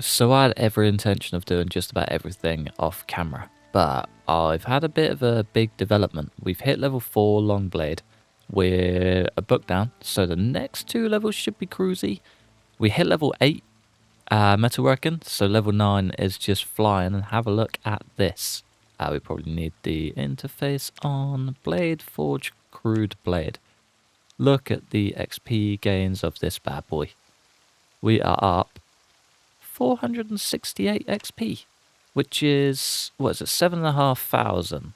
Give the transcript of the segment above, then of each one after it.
So I had every intention of doing just about everything off camera, but I've had a bit of a big development. We've hit level 4 long blade. We're a book down, so the next 2 levels should be cruisy. We hit level 8 metalworking, so level 9 is just flying, and have a look at this. We probably need the interface on blade forge crude blade. Look at the XP gains of this bad boy. We are up 468 XP, which is, what is it, 7,500.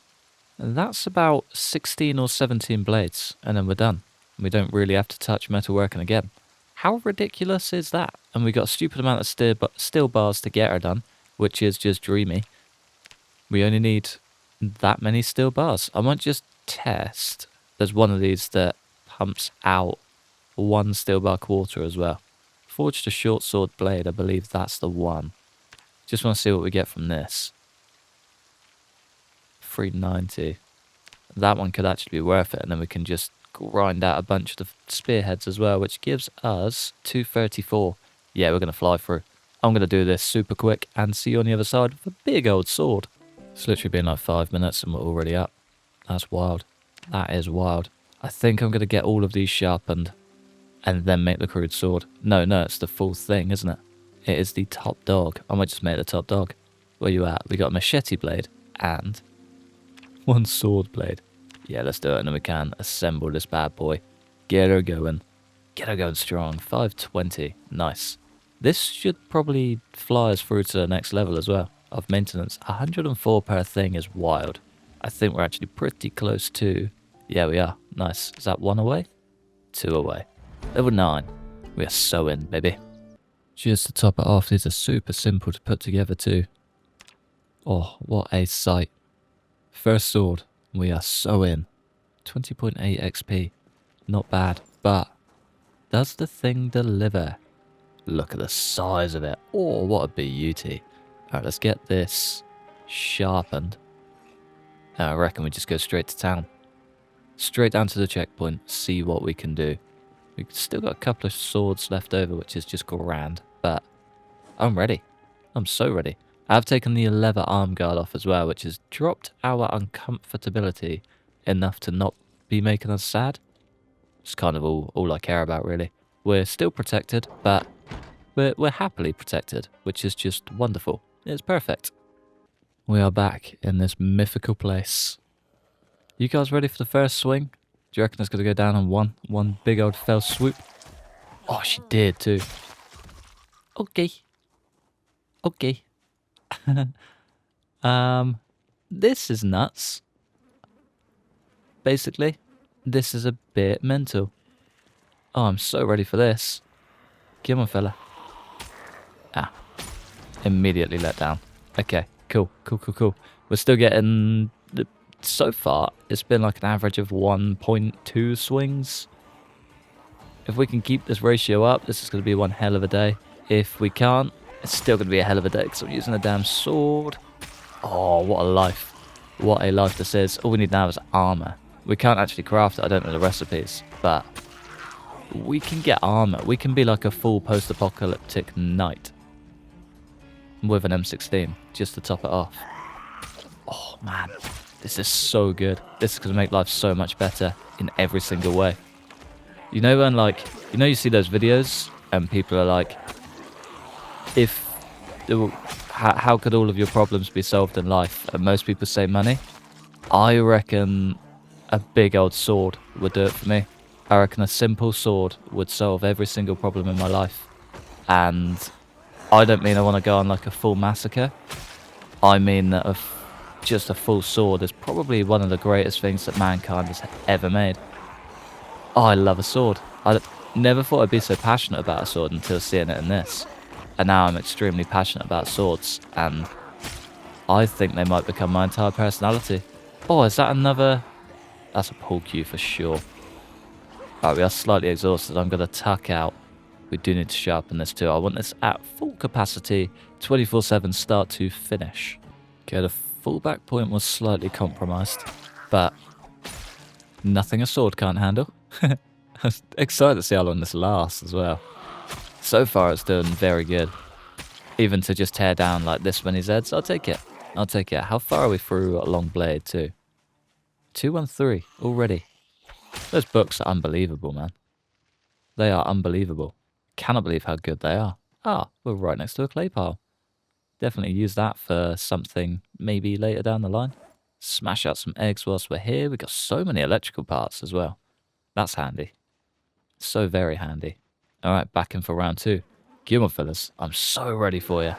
And that's about 16 or 17 blades, and then we're done. We don't really have to touch metalworking again. How ridiculous is that? And we got a stupid amount of steel bars to get her done, which is just dreamy. We only need that many steel bars. I might just test. There's one of these that pumps out 1 steel bar quarter as well. Forged a short sword blade, I believe that's the one. Just want to see what we get from this. 390. That one could actually be worth it, and then we can just grind out a bunch of the spearheads as well, which gives us 234. Yeah, we're going to fly through. I'm going to do this super quick and see you on the other side with a big old sword. It's literally been like 5 minutes and we're already up. That's wild. That is wild. I think I'm going to get all of these sharpened and then make the crude sword. No, it's the full thing, isn't it? It is the top dog. I might just make the top dog. Where you at? We got a machete blade and 1 sword blade. Yeah, let's do it, and then we can assemble this bad boy. Get her going. Get her going strong. 520. Nice. This should probably fly us through to the next level as well of maintenance. 104 per thing is wild. I think we're actually pretty close to... Yeah, we are. Nice. Is that 1 away? 2 away. Level 9. We are so in, baby. Just to top it off, these are super simple to put together too. Oh, what a sight. First sword. We are so in. 20.8 XP. Not bad, but does the thing deliver? Look at the size of it. Oh, what a beauty. Alright, let's get this sharpened. I reckon we just go straight to town. Straight down to the checkpoint, see what we can do. We've still got a couple of swords left over, which is just grand, but I'm ready. I'm so ready. I've taken the leather arm guard off as well, which has dropped our uncomfortability enough to not be making us sad. It's kind of all I care about, really. We're still protected, but we're happily protected, which is just wonderful. It's perfect. We are back in this mythical place. You guys ready for the first swing? Do you reckon it's going to go down on one big old fell swoop? Oh, she did too. Okay. This is nuts. Basically, this is a bit mental. Oh, I'm so ready for this. Come on, fella. Immediately let down. Okay, cool. We're still getting... So far, it's been like an average of 1.2 swings. If we can keep this ratio up, this is going to be one hell of a day. If we can't, it's still going to be a hell of a day because I'm using a damn sword. Oh, what a life. What a life this is. All we need now is armor. We can't actually craft it, I don't know the recipes, but we can get armor. We can be like a full post-apocalyptic knight with an M16 just to top it off. Oh, man. This is so good. This is going to make life so much better in every single way. You know when, like, you see those videos and people are like, how could all of your problems be solved in life? And most people say money. I reckon a big old sword would do it for me. I reckon a simple sword would solve every single problem in my life. And I don't mean I want to go on like a full massacre. I mean that just a full sword is probably one of the greatest things that mankind has ever made. Oh, I love a sword. I never thought I'd be so passionate about a sword until seeing it in this. And now I'm extremely passionate about swords, and I think they might become my entire personality. Oh, is that another... That's a pull cue for sure. Alright, we are slightly exhausted. I'm going to tuck out. We do need to sharpen this too. I want this at full capacity, 24/7 start to finish. Okay, the fallback point was slightly compromised, but nothing a sword can't handle. I'm excited to see how long this lasts as well. So far it's doing very good. Even to just tear down like this many Zeds, I'll take it. I'll take it. How far are we through a long blade too? 213 already. Those books are unbelievable, man. They are unbelievable. Cannot believe how good they are. Ah, we're right next to a clay pile. Definitely use that for something maybe later down the line. Smash out some eggs whilst we're here. We've got so many electrical parts as well. That's handy. So very handy. Alright, back in for round 2. Come on, fellas. I'm so ready for you.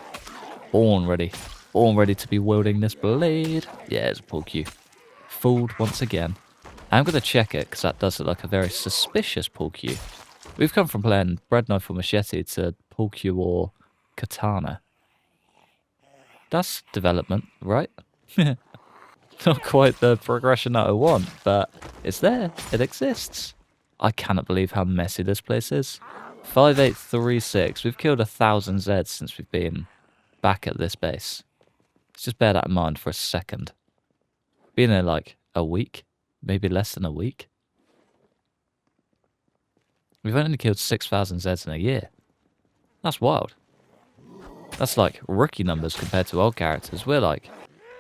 Born ready. Born ready to be wielding this blade. Yeah, it's a pull cue. Fooled once again. I'm going to check it because that does look like a very suspicious pull cue. We've come from playing bread knife or machete to pull cue or katana. That's development, right? Not quite the progression that I want, but it's there. It exists. I cannot believe how messy this place is. 5836. We've killed 1,000 Zeds since we've been back at this base. Let's just bear that in mind for a second. Been there like a week, maybe less than a week. We've only killed 6,000 Zeds in a year. That's wild. That's like rookie numbers compared to old characters. We're like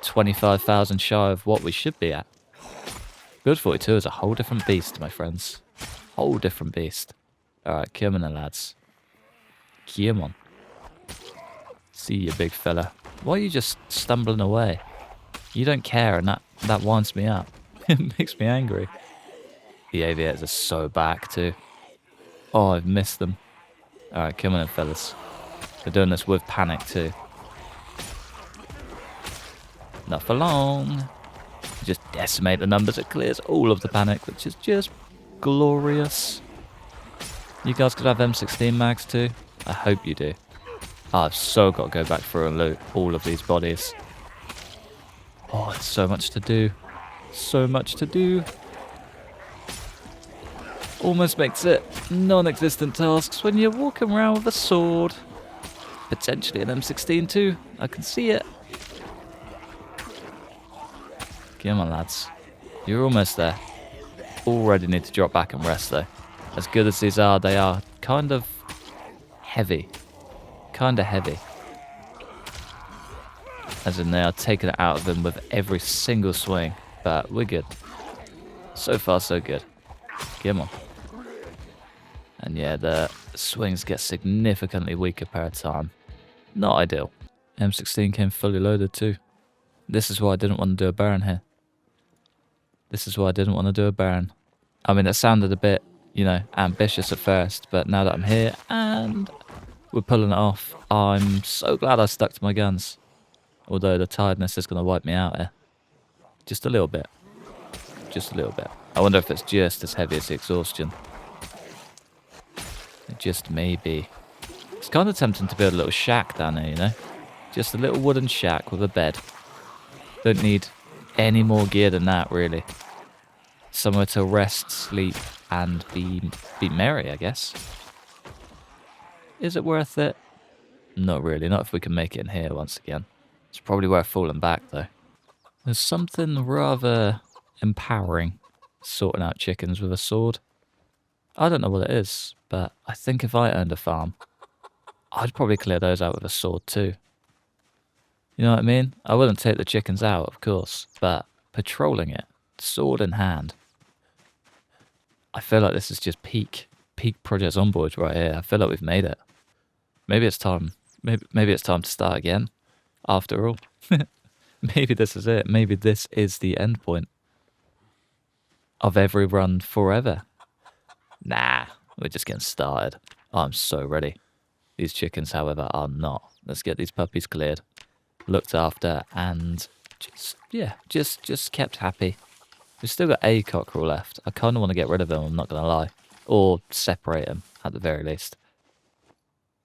25,000 shy of what we should be at. Build 42 is a whole different beast, my friends. Whole different beast. Alright, come on, lads. Come on. See you, big fella. Why are you just stumbling away? You don't care, and that winds me up. It makes me angry. The aviators are so back, too. Oh, I've missed them. Alright, come on in, fellas. We're doing this with panic, too. Not for long. Just decimate the numbers. It clears all of the panic, which is just glorious. You guys could have M16 mags too. I hope you do. Oh, I've so got to go back through and loot all of these bodies. Oh, there's so much to do. So much to do. Almost makes it non-existent tasks when you're walking around with a sword. Potentially an M16 too. I can see it. Come on, lads. You're almost there. Already need to drop back and rest though. As good as these are, they are kind of heavy. Kind of heavy. As in they are taking it out of them with every single swing. But we're good. So far so good. Come on. And yeah, the swings get significantly weaker per time. Not ideal. M16 came fully loaded too. This is why I didn't want to do a Baron here. This is why I didn't want to do a Baron. I mean, it sounded a bit, you know, ambitious at first, but now that I'm here and we're pulling it off, I'm so glad I stuck to my guns. Although the tiredness is going to wipe me out here. Just a little bit. Just a little bit. I wonder if it's just as heavy as the exhaustion. It just may be. It's kind of tempting to build a little shack down here, you know? Just a little wooden shack with a bed. Don't need any more gear than that, really. Somewhere to rest, sleep, and be merry, I guess. Is it worth it? Not really, not if we can make it in here once again. It's probably worth falling back, though. There's something rather empowering sorting out chickens with a sword. I don't know what it is, but I think if I owned a farm, I'd probably clear those out with a sword too. You know what I mean? I wouldn't take the chickens out, of course, but patrolling it, sword in hand. I feel like this is just peak Project Zomboid right here. I feel like we've made it. Maybe it's time. Maybe it's time to start again. After all, maybe this is it. Maybe this is the end point of every run forever. Nah, we're just getting started. I'm so ready. These chickens, however, are not. Let's get these puppies cleared, looked after, and just kept happy. We've still got a cockerel left. I kind of want to get rid of him, I'm not going to lie. Or separate him, at the very least.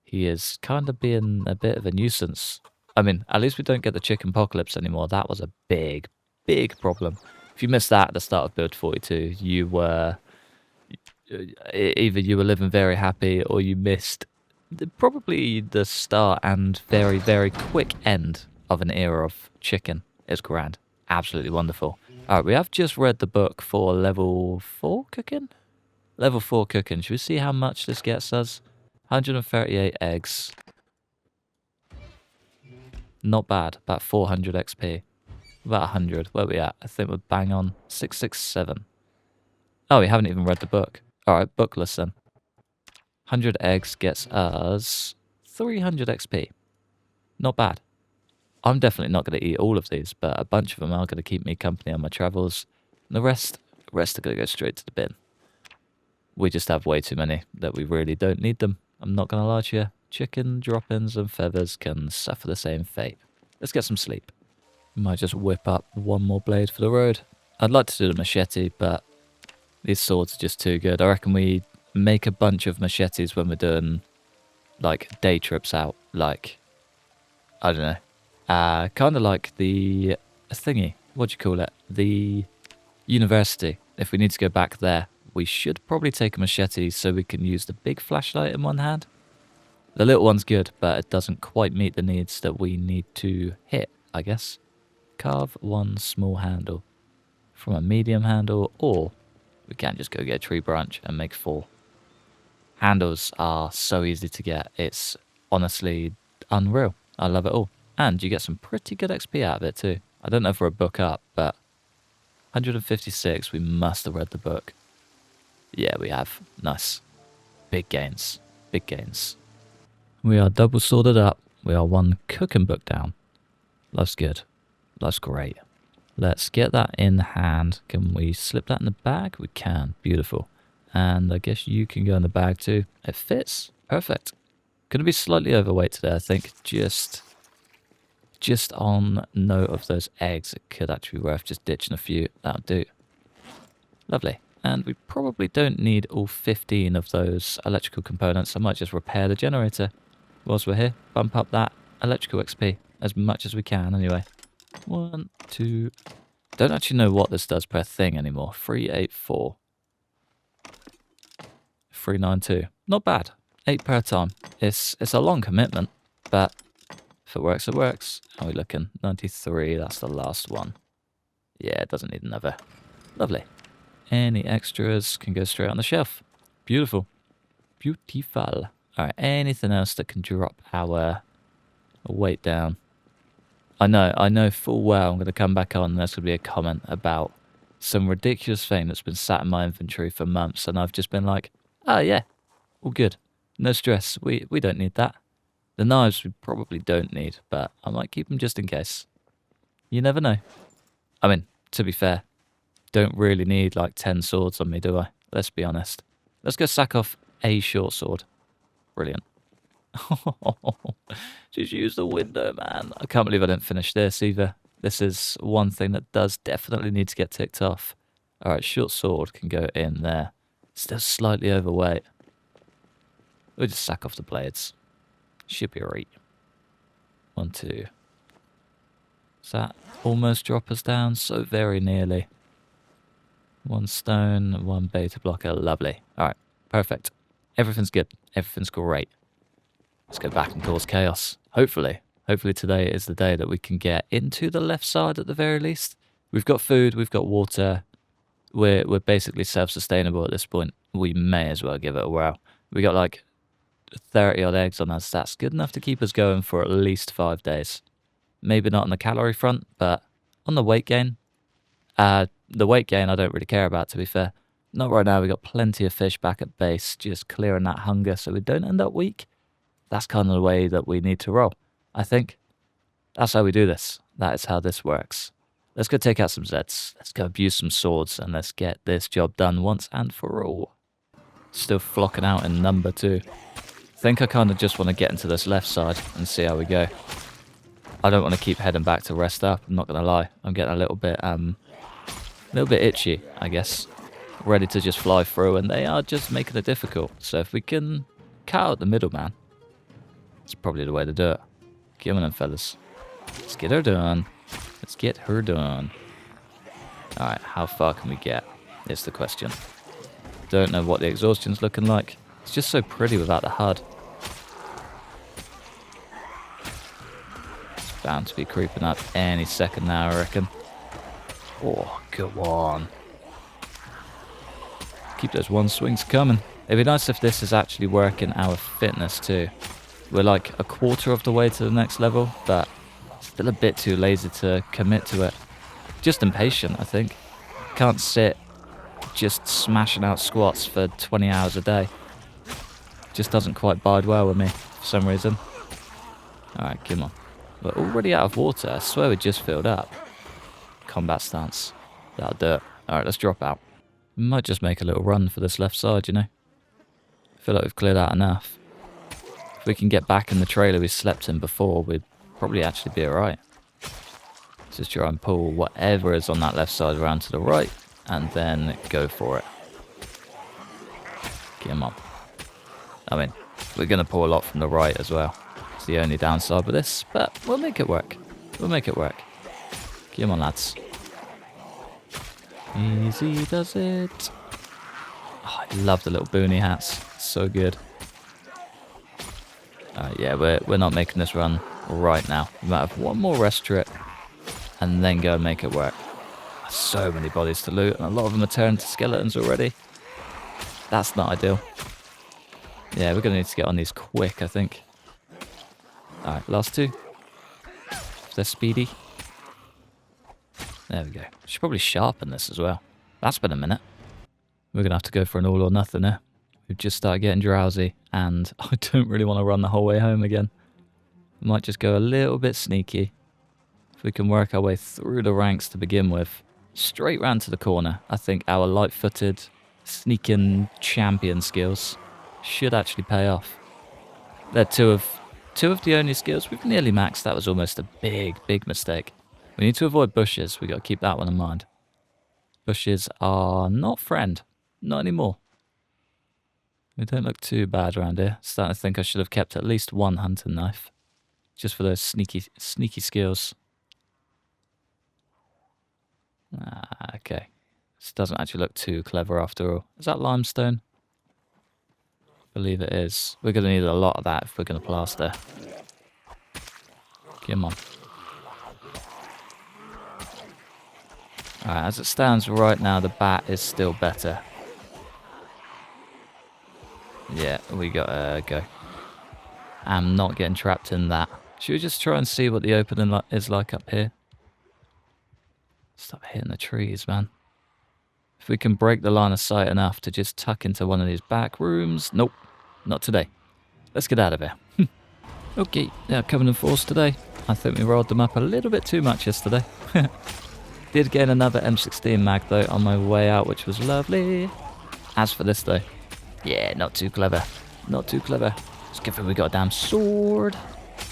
He is kind of being a bit of a nuisance. I mean, at least we don't get the chicken apocalypse anymore. That was a big, big problem. If you missed that at the start of Build 42, you were... either you were living very happy, or you missed probably the start and very, very quick end of an era of chicken. It's grand. Absolutely wonderful. Alright, we have just read the book for level 4 cooking? Level 4 cooking. Should we see how much this gets us? 138 eggs. Not bad. About 400 XP. About 100. Where are we at? I think we're bang on 667. Oh, we haven't even read the book. Alright, bookless then. 100 eggs gets us 300 XP. Not bad. I'm definitely not going to eat all of these, but a bunch of them are going to keep me company on my travels. And the rest are going to go straight to the bin. We just have way too many that we really don't need them. I'm not going to lie to you. Chicken droppings and feathers can suffer the same fate. Let's get some sleep. Might just whip up one more blade for the road. I'd like to do the machete, but these swords are just too good. I reckon we make a bunch of machetes when we're doing, like, day trips out. Like, I don't know. Kind of like the thingy. What do you call it? The university. If we need to go back there, we should probably take a machete so we can use the big flashlight in one hand. The little one's good, but it doesn't quite meet the needs that we need to hit, I guess. Carve one small handle from a medium handle, or we can just go get a tree branch and make 4. Handles are so easy to get. It's honestly unreal. I love it all. And you get some pretty good XP out of it too. I don't know if we're a book up, but 156, we must have read the book. Yeah, we have. Nice. Big gains. Big gains. We are double sworded up. We are 1 cooking book down. Life's good. Life's great. Let's get that in hand. Can we slip that in the bag? We can. Beautiful. And I guess you can go in the bag too. It fits. Perfect. Gonna be slightly overweight today, I think. Just on note of those eggs, it could actually be worth just ditching a few. That'll do. Lovely. And we probably don't need all 15 of those electrical components. I might just repair the generator whilst we're here. Bump up that electrical XP as much as we can anyway. 1, 2... Don't actually know what this does per thing anymore. 384. 392. Not bad. 8 per time. It's a long commitment, but if it works, it works. How are we looking? 93. That's the last one. Yeah, it doesn't need another. Lovely. Any extras can go straight on the shelf. Beautiful. Beautiful. Alright, anything else that can drop our weight down? I know full well I'm going to come back on and there's going to be a comment about some ridiculous thing that's been sat in my inventory for months, and I've just been like, oh yeah, all good. No stress. We don't need that. The knives we probably don't need, but I might keep them just in case. You never know. I mean, to be fair, don't really need like 10 swords on me, do I? Let's be honest. Let's go sack off a short sword. Brilliant. Just use the window, man. I can't believe I didn't finish this either. This is one thing that does definitely need to get ticked off. Alright, short sword can go in there. Still slightly overweight. We'll just sack off the blades. Should be alright. 1, 2. Does that almost drop us down? So very nearly. 1 stone, 1 beta blocker. Lovely. Alright, perfect. Everything's good. Everything's great. Let's go back and cause chaos. Hopefully. Hopefully today is the day that we can get into the left side at the very least. We've got food, we've got water. We're basically self-sustainable at this point. We may as well give it a whirl. We got like 30 odd eggs on us. That's good enough to keep us going for at least 5 days. Maybe not on the calorie front, but on the weight gain. The weight gain I don't really care about, to be fair. Not right now. We got plenty of fish back at base, just clearing that hunger so we don't end up weak. That's kind of the way that we need to roll, I think. That's how we do this. That is how this works. Let's go take out some zeds. Let's go abuse some swords and let's get this job done once and for all. Still flocking out in number too. I think I kind of just want to get into this left side and see how we go. I don't want to keep heading back to rest up. I'm not going to lie. I'm getting a little bit itchy, I guess. Ready to just fly through, and they are just making it difficult. So if we can cut out the middleman, it's probably the way to do it. Come on, fellas. Let's get her done. Let's get her done. Alright, how far can we get? Is the question. Don't know what the exhaustion's looking like. It's just so pretty without the HUD. It's bound to be creeping up any second now, I reckon. Oh, go on. Keep those one swings coming. It'd be nice if this is actually working our fitness too. We're like a quarter of the way to the next level, but Still a bit too lazy to commit to it. Just impatient, I think. Can't sit just smashing out squats for 20 hours a day. Just doesn't quite bide well with me for some reason. Alright, come on. We're already out of water. I swear we just filled up. Combat stance. That'll do it. Alright, let's drop out. We might just make a little run for this left side, you know. I feel like we've cleared out enough. If we can get back in the trailer we slept in before, we'd probably actually be alright. Just try and pull whatever is on that left side around to the right, and then go for it. Come on. I mean, we're going to pull a lot from the right as well. It's the only downside with this, but we'll make it work. We'll make it work. Come on, lads. Easy does it. Oh, I love the little boonie hats. So good. Yeah, we're not making this run right now. We might have one more rest trip and then go and make it work. So many bodies to loot, and a lot of them are turned to skeletons already. That's not ideal. Yeah, we're going to need to get on these quick, I think. Alright, last two. If they're speedy. There we go. Should probably sharpen this as well. That's been a minute. We're going to have to go for an all or nothing here. We've just started getting drowsy, and I don't really want to run the whole way home again. We might just go a little bit sneaky. If we can work our way through the ranks to begin with, straight round to the corner, I think our light-footed, sneaking champion skills should actually pay off. They're two of the only skills we've nearly maxed. That was almost a big mistake. We need to avoid bushes. We got to keep that one in mind. Bushes are not friend. Not anymore. We don't look too bad around here. Starting to think I should have kept at least one hunting knife. Just for those sneaky skills. Okay. This doesn't actually look too clever after all. Is that limestone? I believe it is. We're going to need a lot of that if we're going to plaster. Come on. Alright, as it stands right now, the bat is still better. Yeah, we gotta go. I'm not getting trapped in that. Should we just try and see what the opening is like up here? Stop hitting the trees, man. If we can break the line of sight enough to just tuck into one of these back rooms. Nope, not today. Let's get out of here. Okay, yeah, Covenant Force today. I think we rolled them up a little bit too much yesterday. Did gain another M16 mag though on my way out, which was lovely. As for this though, yeah, not too clever. Not too clever. It's good that we got a damn sword.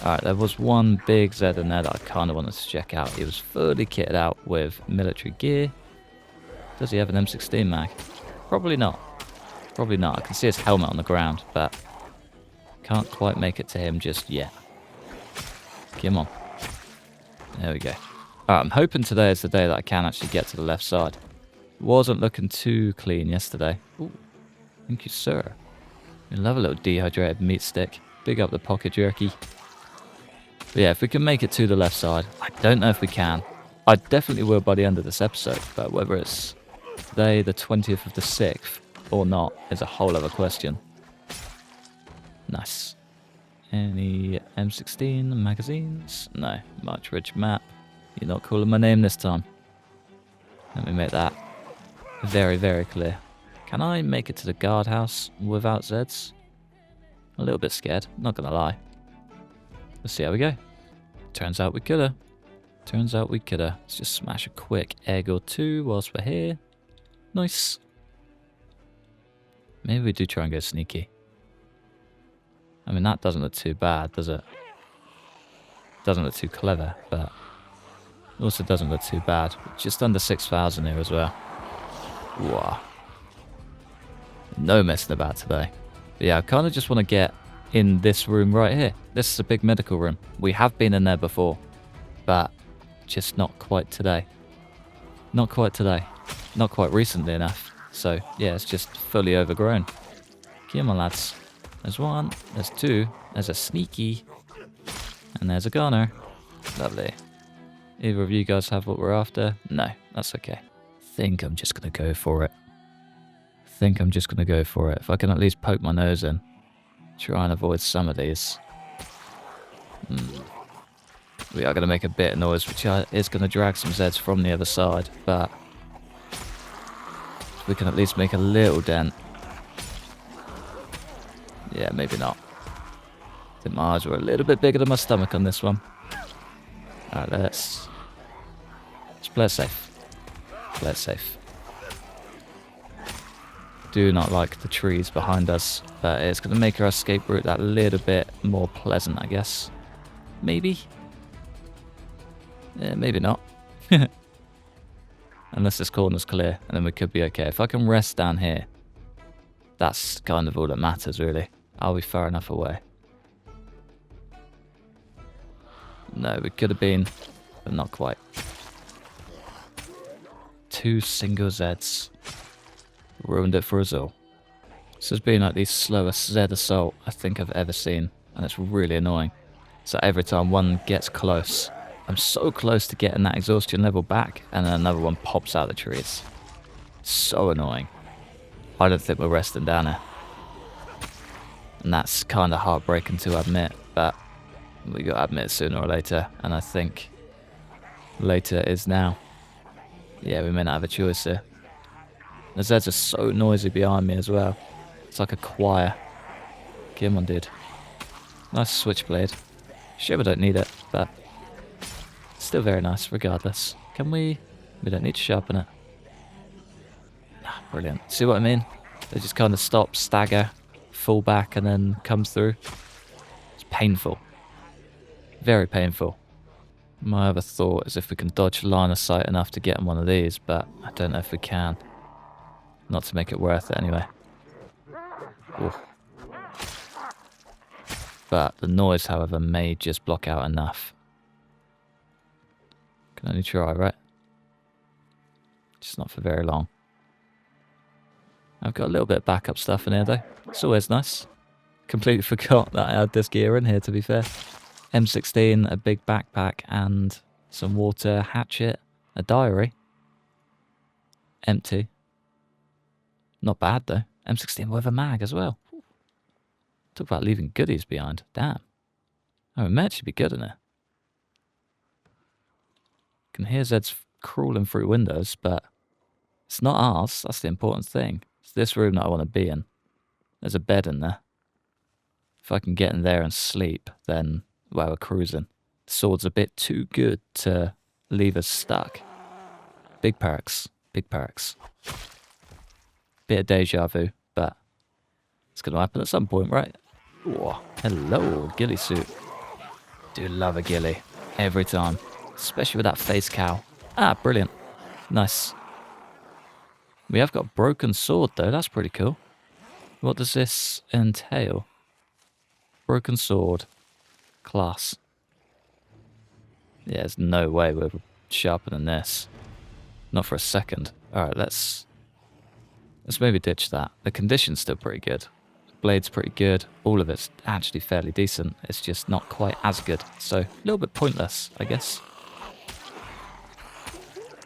Alright, there was one big Zed in there that I kind of wanted to check out. He was fully kitted out with military gear. Does he have an M16 mag? Probably not. Probably not. I can see his helmet on the ground, but can't quite make it to him just yet. Come on. There we go. Alright, I'm hoping today is the day that I can actually get to the left side. Wasn't looking too clean yesterday. Ooh, thank you, sir. We love a little dehydrated meat stick. Big up the pocket jerky. But yeah, if we can make it to the left side, I don't know if we can. I definitely will by the end of this episode, but whether it's today, the 20th of the 6th, or not, is a whole other question. Nice. Any M16 magazines? No. March Ridge map. You're not calling my name this time. Let me make that very, very clear. Can I make it to the guardhouse without Zeds? A little bit scared, not gonna lie. Let's see how we go. Turns out we coulda. Turns out we coulda. Let's just smash a quick egg or two whilst we're here. Nice. Maybe we do try and go sneaky. I mean, that doesn't look too bad, does it? Doesn't look too clever, but also doesn't look too bad. Just under 6,000 here as well. Wow. No messing about today. But yeah, I kind of just want to get in this room right here. This is a big medical room. We have been in there before, but just not quite today. Not quite today. Not quite recently enough. So yeah, it's just fully overgrown. Come on, lads. There's one, there's two, there's a sneaky, and there's a goner. Lovely. Either of you guys have what we're after? No, that's okay. Think I'm just going to go for it. If I can at least poke my nose in. Try and avoid some of these. We are going to make a bit of noise, which is going to drag some Zeds from the other side, but we can at least make a little dent. Yeah, maybe not. I think my eyes were a little bit bigger than my stomach on this one. Alright, let's play it safe. Play it safe. Do not like the trees behind us, but it's going to make our escape route that little bit more pleasant, I guess. Maybe? Yeah, maybe not. Unless this corner's clear, and then we could be okay. If I can rest down here, that's kind of all that matters, really. Are we far enough away? No, we could have been, but not quite. 2 single Zeds. Ruined it for us all. This has been like the slowest Zed assault I think I've ever seen, and it's really annoying. So every time one gets close, I'm so close to getting that exhaustion level back, and then another one pops out the trees. So annoying. I don't think we're resting down here. And that's kind of heartbreaking to admit, but we got to admit it sooner or later, and I think later is now. Yeah, we may not have a choice here. The Zeds are so noisy behind me as well. It's like a choir. Come on, dude. Nice switchblade. Sure, we don't need it, but still very nice regardless. Can we? We don't need to sharpen it. Ah, brilliant. See what I mean? They just kind of stop, stagger, fall back, and then comes through. It's painful. Very painful. My other thought is if we can dodge line of sight enough to get on one of these, but I don't know if we can. Not to make it worth it anyway. Ooh. But the noise, however, may just block out enough. Can only try, right? Just not for very long. I've got a little bit of backup stuff in here though. It's always nice. Completely forgot that I had this gear in here, to be fair. M16, a big backpack, and some water, hatchet, a diary. Empty. Not bad though. M16 with a mag as well. Talk about leaving goodies behind. Damn. Oh, it may actually be good in it. Can hear Zeds crawling through windows, but it's not ours. That's the important thing. It's this room that I want to be in. There's a bed in there. If I can get in there and sleep, then, well, we're cruising. The sword's a bit too good to leave us stuck. Big perks. Big perks. Bit of deja vu, but it's going to happen at some point, right? Ooh, hello, ghillie suit. Do love a ghillie. Every time. Especially with that face cowl. Ah, brilliant. Nice. We have got a broken sword, though. That's pretty cool. What does this entail? Broken sword. Class. Yeah, there's no way we're sharpening this. Not for a second. Alright, let's maybe ditch that. The condition's still pretty good. The blade's pretty good. All of it's actually fairly decent. It's just not quite as good. So, a little bit pointless, I guess.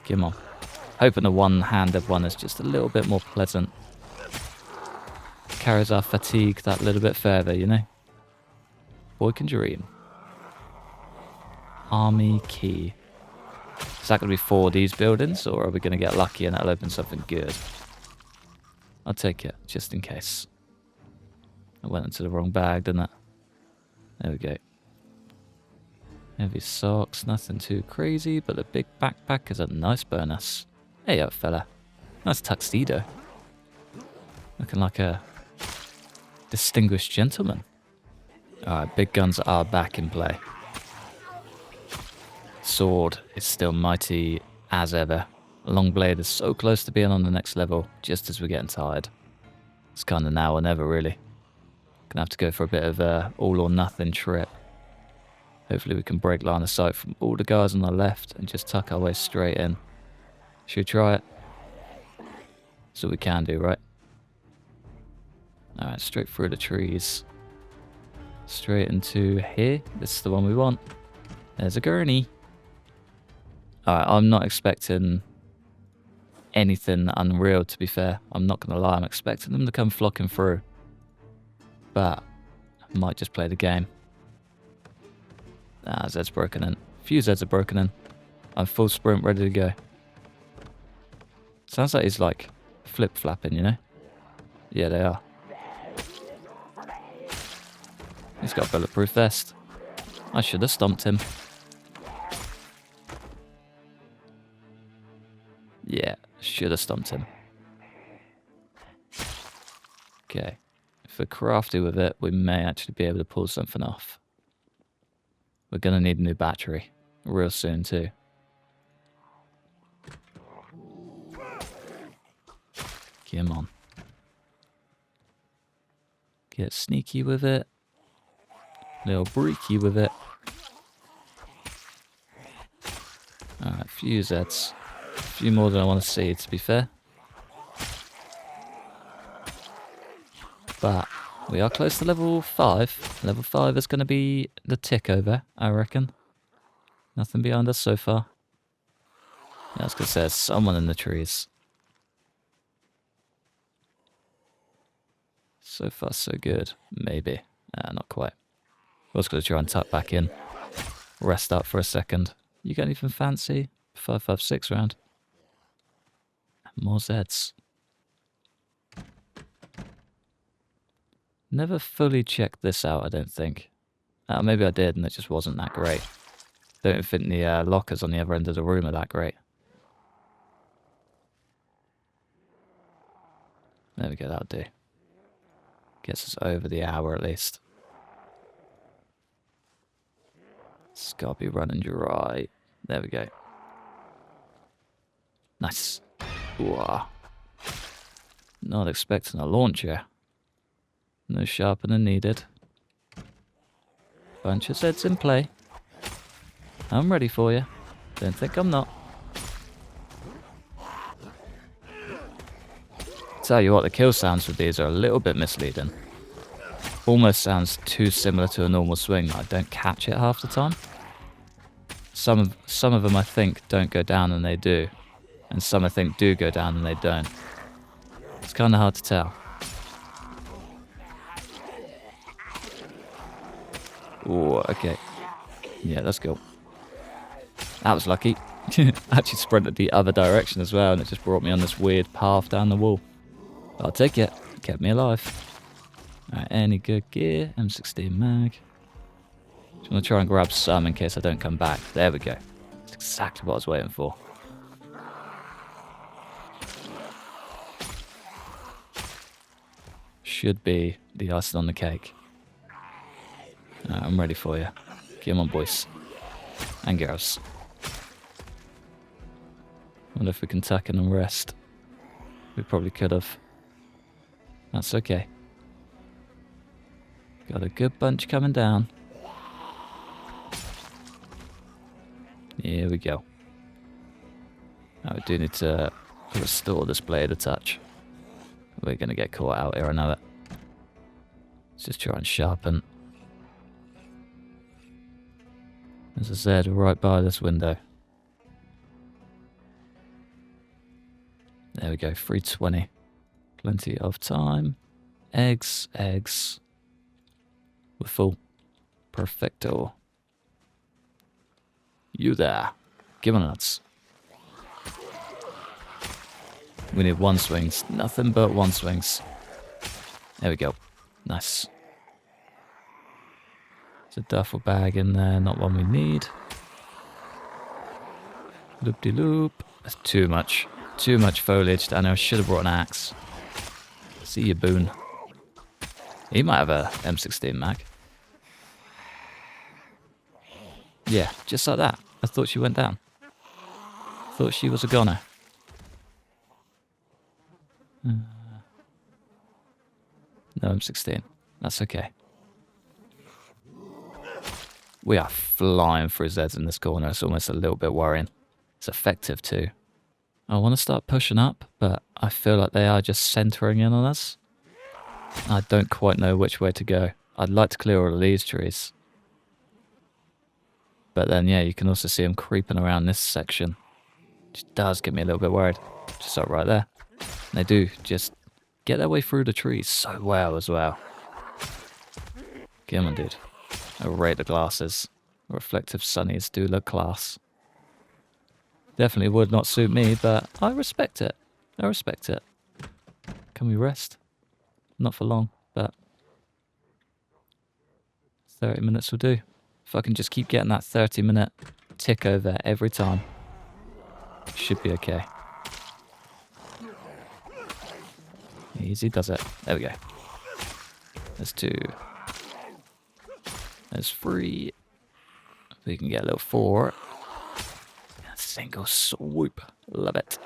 Come on. Hoping the one-handed one is just a little bit more pleasant. Carries our fatigue that little bit further, you know? Boy can dream. Army key. Is that going to be for these buildings, or are we going to get lucky and that'll open something good? I'll take it, just in case. I went into the wrong bag, didn't I? There we go. Heavy socks, nothing too crazy, but the big backpack is a nice bonus. Hey up, fella. Nice tuxedo. Looking like a distinguished gentleman. Alright, big guns are back in play. Sword is still mighty as ever. Long blade is so close to being on the next level, just as we're getting tired. It's kind of now or never, really. Gonna have to go for a bit of a all or nothing trip. Hopefully we can break line of sight from all the guys on the left and just tuck our way straight in. Should we try it? That's what we can do, right? Alright, straight through the trees. Straight into here. This is the one we want. There's a gurney. Alright, I'm not expecting anything unreal, to be fair. I'm not going to lie, I'm expecting them to come flocking through. But I might just play the game. Ah, Zed's broken in. Few Zeds are broken in. I'm full sprint, ready to go. Sounds like he's like flip-flapping, you know? Yeah, they are. He's got a bulletproof vest. I should have stomped him. Yeah, should have stomped him. Okay. If we're crafty with it, we may actually be able to pull something off. We're going to need a new battery. Real soon, too. Come on. Get sneaky with it. Little breaky with it. Alright, few Zeds. A few more than I want to see, to be fair. But we are close to level 5. Level 5 is going to be the tick over, I reckon. Nothing behind us so far. Yeah, I was going to say there's someone in the trees. So far, so good. Maybe. Not quite. I was going to try and tuck back in. Rest up for a second. You got anything fancy? 5.56 round. More Zeds. Never fully checked this out, I don't think. Maybe I did and it just wasn't that great. Don't think the lockers on the other end of the room are that great. There we go, that'll do. Gets us over the hour at least. It's got to be running dry. There we go. Nice. Ooh. Not expecting a launcher. No sharpener needed. Bunch of Zeds in play. I'm ready for you. Don't think I'm not. Tell you what, the kill sounds with these are a little bit misleading. Almost sounds too similar to a normal swing that I don't catch it half the time. Some of them I think don't go down and they do. And some I think do go down and they don't. It's kind of hard to tell. Ooh, okay. Yeah, let's go. That was lucky. I actually sprinted the other direction as well and it just brought me on this weird path down the wall. I'll take it. Kept me alive. Alright, any good gear? M16 mag. Just want to try and grab some in case I don't come back. There we go. That's exactly what I was waiting for. Should be the icing on the cake. Alright, I'm ready for you. Come on, boys. And girls. Wonder if we can tuck in and rest. We probably could have. That's okay. Got a good bunch coming down. Here we go. Now we do need to restore this blade a touch. We're going to get caught out here, I know it. Let's just try and sharpen. There's a Z right by this window. There we go, 320. Plenty of time. Eggs, eggs. We're full. Perfecto. You there. Give on nuts. We need one swings. Nothing but one swings. There we go. Nice. There's a duffel bag in there, not one we need. Loop-de-loop. That's too much. Too much foliage. I know I should have brought an axe. See you, Boone. He might have a M16 mag. Yeah, just like that. I thought she went down. Thought she was a goner. No M16. That's okay. We are flying through Zeds in this corner. It's almost a little bit worrying. It's effective too. I want to start pushing up, but I feel like they are just centering in on us. I don't quite know which way to go. I'd like to clear all of these trees. But then, yeah, you can also see them creeping around this section. Which does get me a little bit worried. Just like right there. They do just get their way through the trees so well as well. Come on, dude. I rate the glasses. Reflective sunnies do look class. Definitely would not suit me, but I respect it. I respect it. Can we rest? Not for long, but 30 minutes will do. If I can just keep getting that 30-minute tick over every time, should be okay. Easy does it. There we go. There's 2. There's 3. We can get a little 4. Single swoop. Love it.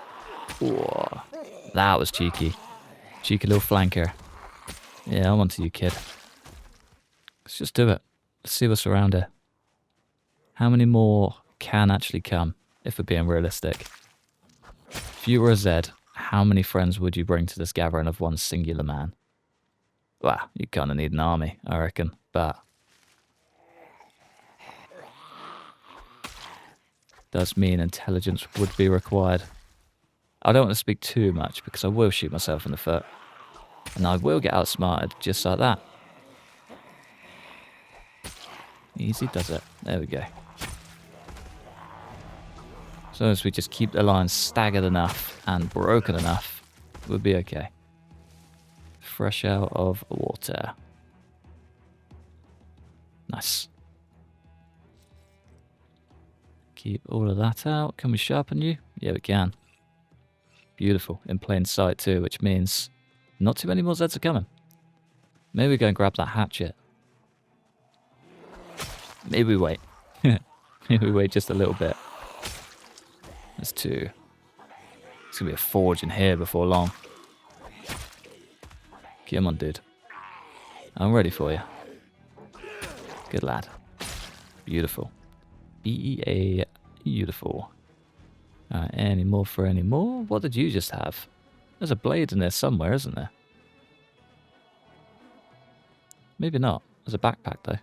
Whoa. That was cheeky. Cheeky little flanker. Yeah, I'm onto you, kid. Let's just do it. Let's see what's around here. How many more can actually come, if we're being realistic? If you were a Zed, how many friends would you bring to this gathering of one singular man? Well, you kind of need an army, I reckon, but does mean intelligence would be required. I don't want to speak too much because I will shoot myself in the foot. And I will get outsmarted just like that. Easy does it. There we go. So as we just keep the lines staggered enough and broken enough, we'll be okay. Fresh out of water. Nice. Keep all of that out. Can we sharpen you? Yeah, we can. Beautiful. In plain sight too, which means not too many more Zeds are coming. Maybe we go and grab that hatchet. Maybe we wait. Maybe we wait just a little bit. There's 2. There's going to be a forge in here before long. Come on, dude. I'm ready for you. Good lad. Beautiful. BEA. Beautiful. Alright, any more for any more? What did you just have? There's a blade in there somewhere, isn't there? Maybe not. There's a backpack, though.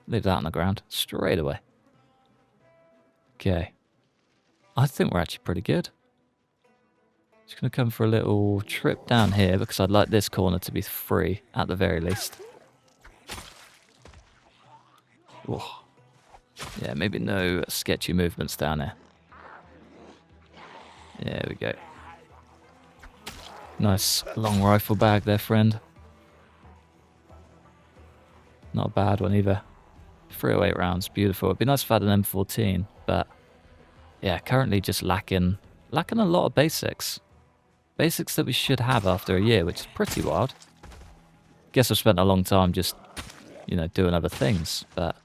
Leave that on the ground. Straight away. Okay. I think we're actually pretty good. Just going to come for a little trip down here because I'd like this corner to be free at the very least. Whoa. Yeah, maybe no sketchy movements down there. There we go. Nice long rifle bag there, friend. Not a bad one either. 308 rounds, beautiful. It'd be nice if I had an M14, but yeah, currently just lacking a lot of basics. Basics that we should have after a year, which is pretty wild. Guess I've spent a long time just, you know, doing other things, but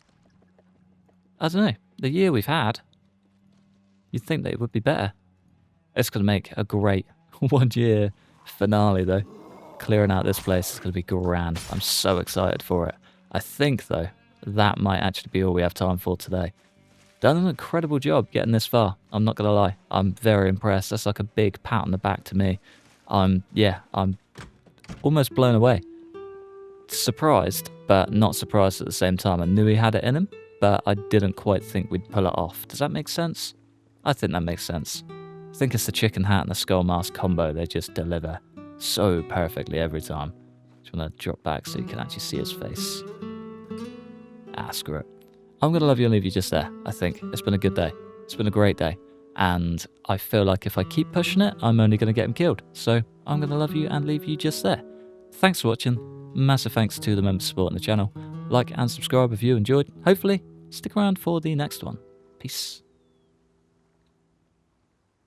I don't know. The year we've had, you'd think that it would be better. It's going to make a great 1 year finale, though. Clearing out this place is going to be grand. I'm so excited for it. I think, though, that might actually be all we have time for today. Done an incredible job getting this far. I'm not going to lie. I'm very impressed. That's like a big pat on the back to me. I'm almost blown away. Surprised, but not surprised at the same time. I knew he had it in him, but I didn't quite think we'd pull it off. Does that make sense? I think that makes sense. I think it's the chicken hat and the skull mask combo. They just deliver so perfectly every time. Just want to drop back so you can actually see his face. Ah, screw it. I'm going to love you and leave you just there, I think. It's been a good day. It's been a great day. And I feel like if I keep pushing it, I'm only going to get him killed. So I'm going to love you and leave you just there. Thanks for watching. Massive thanks to the members supporting the channel. Like and subscribe if you enjoyed. Hopefully, stick around for the next one. Peace.